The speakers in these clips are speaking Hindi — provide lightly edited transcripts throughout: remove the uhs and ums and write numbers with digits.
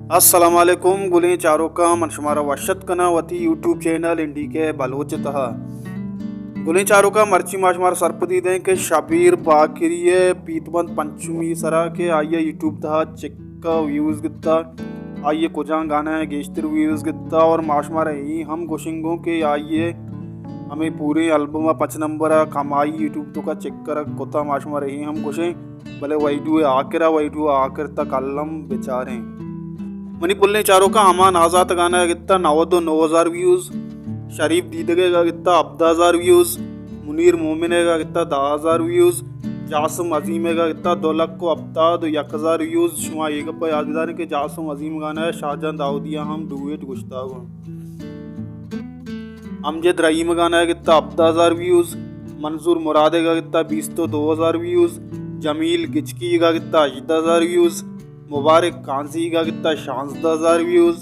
अस्सलामुअलैकुम गुलें चारों का मनशुमारा वशत कना वती यूट्यूब चैनल इंडी के बलोच तहा गुलें चारों का मर्ची माशमार सरपदी दें के शबीर बाकिरिये पीतबंद पंचमी सरा के आइए यूट्यूब तहा चिक्का व्यूज़ गित्ता आइए कुजां गाना है गेश्तर व्यूज़ गित्ता और माशमार ही हम गोशिंगों के आइए हमें पूरे एल्बम 5 नंबर कमाई यूट्यूब तो का चेक कर कोता माशमार ही हम गोशें भले वहीडू आखिर तक अल्लम बेचारें मणिपुर चारों का अमान आज़ाद गाना गित्ता 9,000 व्यूज़, शरीफ दीदगे का गित्ता 10,000 व्यूज़, मुनीर मोमिने का गित्ता 10,000 व्यूज़, जासम अजीम का गित्ता 2 लाख को अब्ता 1,000 व्यूज़। शुमा एक पर याददार के जासम अजीम गाना है शाहजहां दाऊदिया हम डुएट गुश्तागो। अमजद रहीम गाना है गित्ता 10,000 व्यूज़, मंजूर मुरादे का गित्ता 20 तो 2,000 व्यूज़, जमील गिचकी का गित्ता 10,000 व्यूज़, मुबारक कांसी का गित्ता 10,000 व्यूज़,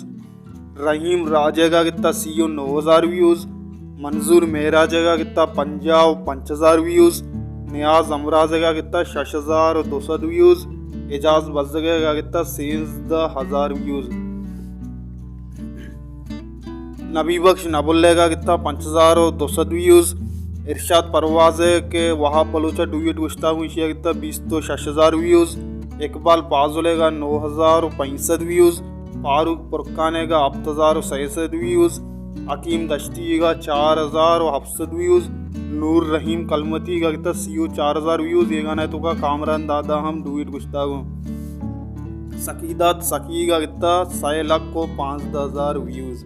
रहीम राजे का गित्ता 9,000 व्यूज़, मंजूर मेहराजे का गित्ता 5,000 व्यूज़, नियाज अमराजे का गित्ता 6,200 व्यूज़, एजाज बजगे का गित्ता 16,000 व्यूज़, नबी बख्श नबुल्ले का गित्ता 5,200 व्यूज़, इरशाद परवाज़े के वहाँ बलोचा डुएट गुश्तागो इशिया गित्ता 20 तो 6,000 व्यूज़, इकबाल पाजुले का 9,065 व्यूज़, फारूक पुरकाने का 8,066 व्यूज़, हकीम दश्ती का 4,070 व्यूज़, नूर रहीम कलमती का गित्ता 4,000 व्यूज़। ये गाना तो का कामरान दादा हम डुएट गुश्तागो। सकीदात सकी का गित्ता 6 लाख को 5,000 व्यूज़।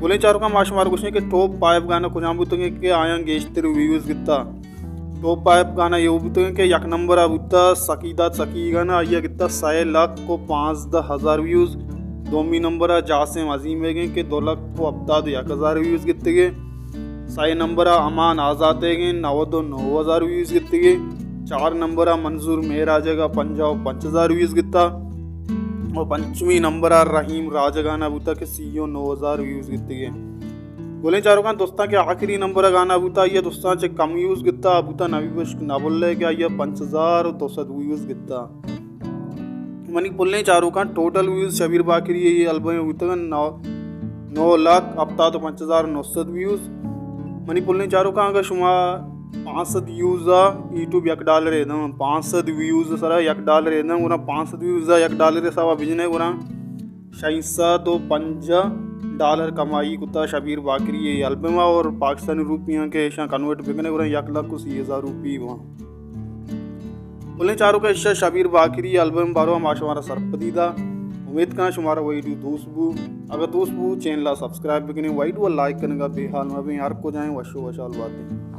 बोले चारों का माशमार कुछ नहीं कि टॉप 5 गाना कुछ हम बुतंगे के आया गेश्तर व्यूज़ गित्ता टॉप 5 गाना ये बुतंगे के 1 नंबर बुता सकीदात सकी गाना आइया गित्ता 6 लाख को 5,000 व्यूज़। 2 नंबर जासिम अजीम है के 2 लाख को अब्ताद 1,000 व्यूज़ गित्ते गए। 6 नंबर अमान आज़ाद है 9,000 व्यूज़ गित्ते गए। 4 नंबर मंजूर मेहराजे का 5,000 व्यूज़ गित्ता और 5वीं नंबर रहीम राजगाना बूता के 9,000 व्यूज़ गित्ते गए। बोले चारों का दोस्ता के आखिरी नंबर गाना बूता ये दोस्ता चे कम व्यूज़ गित्ता बूता नबी बश ना बोले क्या ये 5,200 व्यूज़ गित्ता मनी बोलने चारों का टोटल व्यूज़ शबीर बाकिरी ये एल्बम बूता 9 लाख अब तो 5,900 व्यूज़। मनी बोलने चारों का अगर शुमा 500 व्यूज़ यूट्यूब $1 एकदम 500 व्यूज़ सरा $1 एकदम गुना 500 व्यूज़ $1 सवा बिजने गुना 605 कमाई कुत्ता शबीर बाकरी ये एल्बम और पाकिस्तानी रुपया के ऐसा कन्वर्ट बिकने गुना 1,80,000 रुपये वहाँ बोले चारों का इश्शा शबीर बाकरी एल्बम बारो माशमारा सरपदीदा उम्मीद का शुमारा वही दोस्तबू अगर दोस्तबू चैनल सब्सक्राइब बिकने वाइट व लाइक करने का बेहाल में भी यार को जाएँ वशो वशाल बातें।